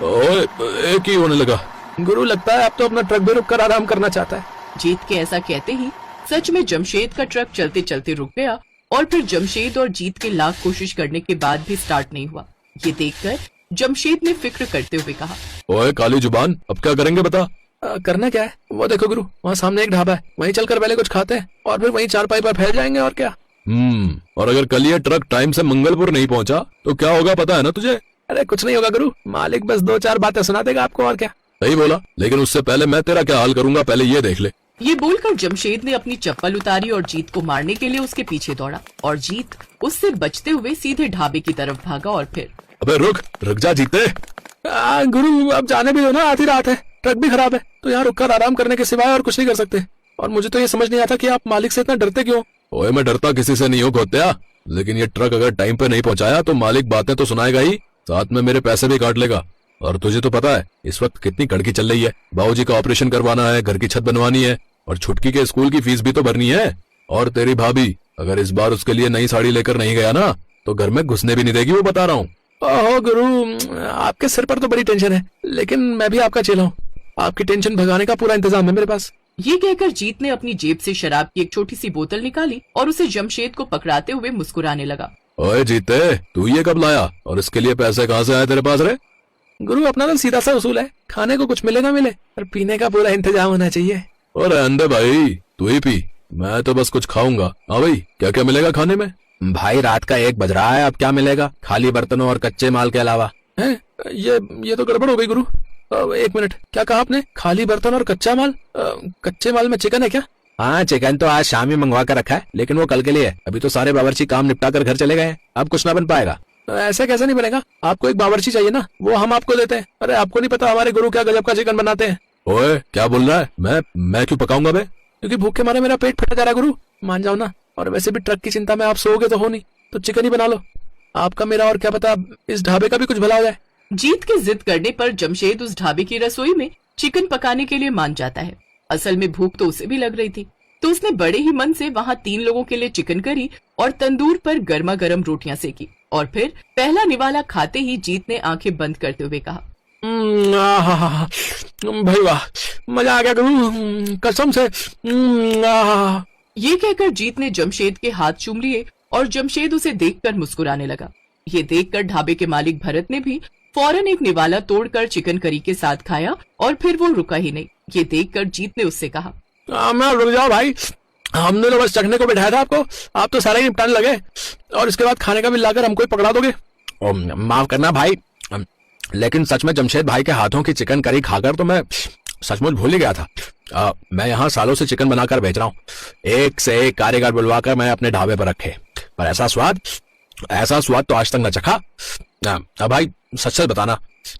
ओए, एक ही होने लगा। गुरु, लगता है अब तो अपना ट्रक भी रुक कर आराम करना चाहता है। जीत के ऐसा कहते ही सच में जमशेद का ट्रक चलते चलते रुक गया और फिर जमशेद और जीत के लाख कोशिश करने के बाद भी स्टार्ट नहीं हुआ। ये देखकर जमशेद ने फिक्र करते हुए कहा, ओए काली जुबान, अब क्या करेंगे बता। करना क्या है, वो देखो गुरु, वहाँ सामने एक ढाबा है, वहीं चलकर पहले कुछ खाते हैं और फिर वहीं चारपाई पर फैल जाएंगे और क्या। और अगर कल ये ट्रक टाइम से मंगलपुर नहीं पहुँचा तो क्या होगा पता है ना तुझे? अरे कुछ नहीं होगा गुरु, मालिक बस 2-4 बातें सुना देगा आपको और क्या। सही बोला, लेकिन उससे पहले मैं तेरा क्या हाल करूंगा पहले ये देख ले। ये बोलकर जमशेद ने अपनी चप्पल उतारी और जीत को मारने के लिए उसके पीछे दौड़ा और जीत उससे बचते हुए सीधे ढाबे की तरफ भागा और फिर। अबे रुक जा जीते। गुरु अब जाने भी दो ना, आधी रात है, ट्रक भी खराब है, तो यहाँ रुककर आराम करने के सिवाय और कुछ नहीं कर सकते। और मुझे तो ये समझ नहीं आता कि आप मालिक से इतना डरते क्यों। ओए मैं डरता किसी से नहीं हूँ खोत्या, लेकिन ये ट्रक अगर टाइम पे नहीं पहुँचाया तो मालिक बातें तो सुनाएगा ही, साथ में मेरे पैसे भी काट लेगा। और तुझे तो पता है इस वक्त कितनी कड़की चल रही है, बाबूजी का ऑपरेशन करवाना है, घर की छत बनवानी है और छुटकी के स्कूल की फीस भी तो भरनी है। और तेरी भाभी अगर इस बार उसके लिए नई साड़ी लेकर नहीं गया ना तो घर में घुसने भी नहीं देगी, वो बता रहा हूँ। ओहो गुरु, आपके सिर पर तो बड़ी टेंशन है, लेकिन मैं भी आपका चेला हूँ, आपकी टेंशन भगाने का पूरा इंतजाम है मेरे पास। ये कहकर जीत ने अपनी जेब से शराब की एक छोटी सी बोतल निकाली और उसे जमशेद को पकड़ाते हुए मुस्कुराने लगा। ओए जीते, तू ये कब लाया और इसके लिए पैसे कहाँ से आए तेरे पास रे? गुरु अपना तो सीधा सा उसूल है, खाने को कुछ मिले ना मिले पर पीने का पूरा इंतजाम होना चाहिए। और अंदर भाई तू ही पी, मैं तो बस कुछ खाऊंगा। हाँ भाई, क्या क्या मिलेगा खाने में? भाई रात का 1 बज रहा है, अब क्या मिलेगा खाली बर्तनों और कच्चे माल के अलावा? है ये तो गड़बड़ हो गई गुरु। 1 मिनट, क्या कहा आपने? खाली बर्तन और कच्चा माल? कच्चे माल में चिकन है क्या? हाँ चिकन तो आज शाम ही मंगवा कर रखा है, लेकिन वो कल के लिए है। अभी तो सारे बावर्ची काम निपटा कर घर चले गए हैं, अब कुछ ना बन पाएगा। ऐसे कैसे नहीं बनेगा, आपको एक बावर्ची चाहिए ना, वो हम आपको देते हैं। अरे आपको नहीं पता हमारे गुरु क्या गजब का चिकन बनाते हैं। ओए क्या बोल रहा है? मैं क्यों पकाऊंगा बे? क्योंकि भूख के मारे मेरा पेट फटा जा रहा है गुरु, मान जाओ ना। और वैसे भी ट्रक की चिंता में आप सोओगे तो हो नहीं, तो चिकन ही बना लो। आपका मेरा और क्या पता इस ढाबे का भी कुछ भला हो जाए। जीत के जिद करने पर जमशेद उस ढाबे की रसोई में चिकन पकाने के लिए मान जाता है। असल में भूख तो उसे भी लग रही थी, तो उसने बड़े ही मन से वहाँ 3 लोगों के लिए चिकन करी और तंदूर पर गर्मा गर्म रोटियां सेकी। और फिर पहला निवाला खाते ही जीत ने आंखें बंद करते हुए कहा, भाई वाह, मजा आ गया गुरु, कसम से। ये कहकर जीत ने जमशेद के हाथ चूम लिए और जमशेद उसे देखकर मुस्कुराने लगा। ये देखकर ढाबे के मालिक भरत ने भी फौरन एक निवाला तोड़कर चिकन करी के साथ खाया और फिर वो रुका ही नहीं। ये देखकर जीत ने उससे कहा, रुक जाओ भाई, हमने तो बस चखने को बैठाया था आपको, आप तो सारे निपटाने लगे और इसके बाद खाने का बिल लाकर हमको ही पकड़ा दोगे। माफ करना भाई, लेकिन सच में जमशेद भाई के हाथों की चिकन करी खाकर तो मैं सचमुच भूल ही गया था। मैं यहाँ सालों से चिकन बनाकर बेच रहा हूँ, एक से एक कारीगर बुलवाकर मैं अपने ढाबे पर रखे, पर ऐसा स्वाद तो आज तक न चखा। अब भाई सच सच बताना,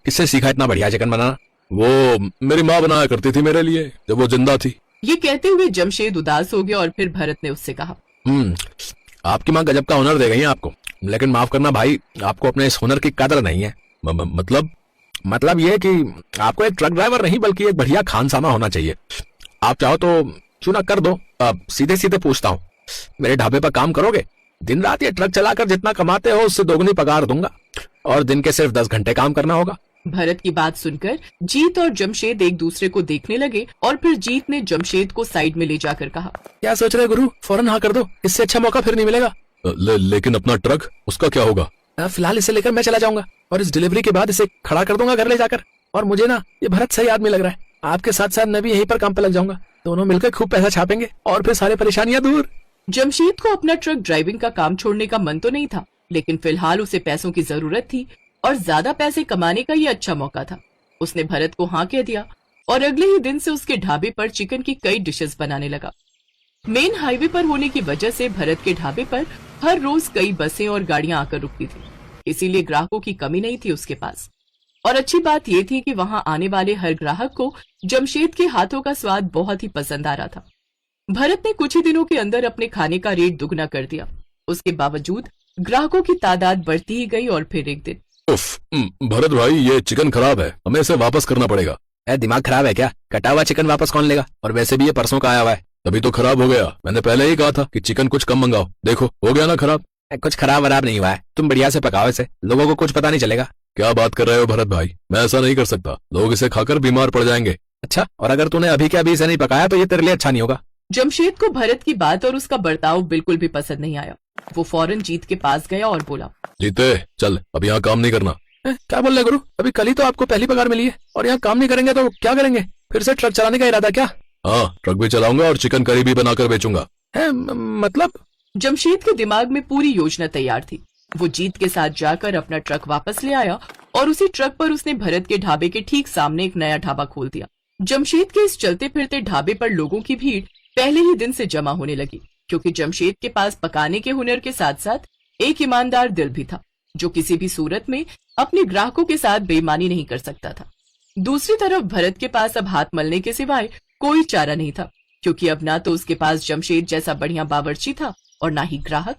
किससे सीखा इतना बढ़िया चिकन बनाना? वो मेरी माँ बनाया करती थी मेरे लिए जब वो जिंदा थी। ये कहते हुए जमशेद उदास हो गया और फिर भरत ने उससे कहा, आपकी माँ गजब का हुनर दे गई है आपको, लेकिन माफ करना भाई, आपको अपने इस हुनर की कदर नहीं है। मतलब ये कि आपको एक ट्रक ड्राइवर नहीं बल्कि एक बढ़िया खानसामा होना चाहिए। आप चाहो तो क्यों ना कर दो। सीधे सीधे पूछता हूँ, मेरे ढाबे पर काम करोगे? दिन रात ये ट्रक चलाकर जितना कमाते हो उससे दोगुनी पगार दूंगा और दिन के सिर्फ 10 घंटे काम करना होगा। भरत की बात सुनकर जीत और जमशेद एक दूसरे को देखने लगे और फिर जीत ने जमशेद को साइड में ले जाकर कहा, क्या सोच रहे गुरु, फौरन हाँ कर दो, इससे अच्छा मौका फिर नहीं मिलेगा। लेकिन अपना ट्रक, उसका क्या होगा? फिलहाल इसे लेकर मैं चला जाऊंगा और इस डिलीवरी के बाद इसे खड़ा कर दूंगा घर ले जाकर। और मुझे ना ये भरत सही आदमी लग रहा है, आपके साथ साथ मैं भी यहीं पर काम पे लग जाऊंगा, दोनों मिलकर खूब पैसा छापेंगे और फिर सारी परेशानियां दूर। जमशेद को अपना ट्रक ड्राइविंग का काम छोड़ने का मन तो नहीं था, लेकिन फिलहाल उसे पैसों की जरूरत थी और ज्यादा पैसे कमाने का ये अच्छा मौका था। उसने भरत को हाँ कह दिया और अगले ही दिन से उसके ढाबे पर चिकन की कई डिशेस बनाने लगा। मेन हाईवे पर होने की वजह से भरत के ढाबे पर हर रोज कई बसें और गाड़ियां आकर रुकती थी, इसीलिए ग्राहकों की कमी नहीं थी उसके पास। और अच्छी बात यह थी कि वहां आने वाले हर ग्राहक को जमशेद के हाथों का स्वाद बहुत ही पसंद आ रहा था। भरत ने कुछ ही दिनों के अंदर अपने खाने का रेट दुगना कर दिया। उसके बावजूद ग्राहकों की तादाद बढ़ती ही गई और फिर एक दिन, भरत भाई ये चिकन खराब है, हमें इसे वापस करना पड़ेगा। दिमाग खराब है क्या? कटा हुआ चिकन वापस कौन लेगा? और वैसे भी ये परसों का आया हुआ है। तभी तो खराब हो गया, मैंने पहले ही कहा था कि चिकन कुछ कम मंगाओ, देखो हो गया ना खराब। कुछ खराब वराब नहीं हुआ है, तुम बढ़िया से पकाओ इसे, लोगों को कुछ पता नहीं चलेगा। क्या बात कर रहे हो भरत भाई, मैं ऐसा नहीं कर सकता, लोग इसे खाकर बीमार पड़ जाएंगे। अच्छा, और अगर तूने अभी के अभी इसे नहीं पकाया तो ये तेरे लिए अच्छा नहीं होगा। जमशेद को भरत की बात और उसका बर्ताव बिल्कुल भी पसंद नहीं आया। वो फौरन जीत के पास गया और बोला, जीते चल, अब यहाँ काम नहीं करना। क्या बोल रहे गुरु, अभी कल ही तो आपको पहली पगार मिली है और यहाँ काम नहीं करेंगे तो क्या करेंगे? फिर से ट्रक चलाने का इरादा क्या हाँ, ट्रक भी चलाऊंगा और चिकन करी भी बनाकर बेचूंगा। है? मतलब? जमशेद के दिमाग में पूरी योजना तैयार थी। वो जीत के साथ जाकर अपना ट्रक वापस ले आया और उसी ट्रक पर उसने भरत के ढाबे के ठीक सामने एक नया ढाबा खोल दिया। जमशेद के इस चलते फिरते ढाबे पर लोगों की भीड़ पहले ही दिन से जमा होने लगी, क्योंकि जमशेद के पास पकाने के हुनर के साथ साथ एक ईमानदार दिल भी था, जो किसी भी सूरत में अपने ग्राहकों के साथ बेईमानी नहीं कर सकता था। दूसरी तरफ भरत के पास अब हाथ मलने के सिवाय कोई चारा नहीं था, क्योंकि अब ना तो उसके पास जमशेद जैसा बढ़िया बावर्ची था और ना ही ग्राहक।